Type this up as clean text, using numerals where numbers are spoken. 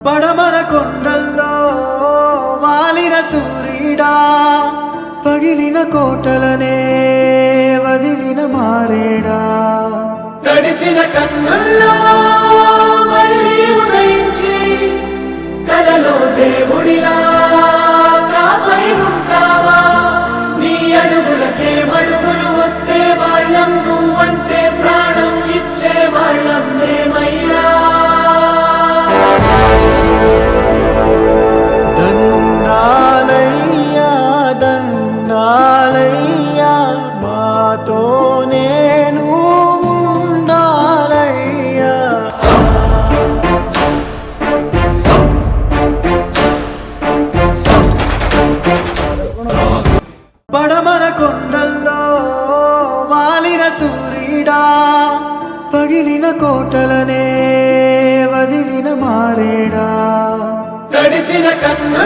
పడమర కొండల్లో వాలిన సూర్యుడా, పగిలిన కోటలనే వదిలిన మారేడా, తడిసిన కన్నుల్లో మళ్ళీ ఉదయించి కలలో దేవుడిలా కాపై ఉంటావా? నీ అడుగులకే మడుగులు వస్తే వాళ్ళం, నువ్వంటే ప్రాణం ఇచ్చే వాళ్ళం మేమయ్యా. దండాలయ్యా దండాలయ్యా, మాతో నేను ఉండాలయ్యా. పడమర కొండల్లో వాలిన సూర్యుడా, పగిలిన కోటలనే వదిలిన మారేడా, తడిసిన కన్ను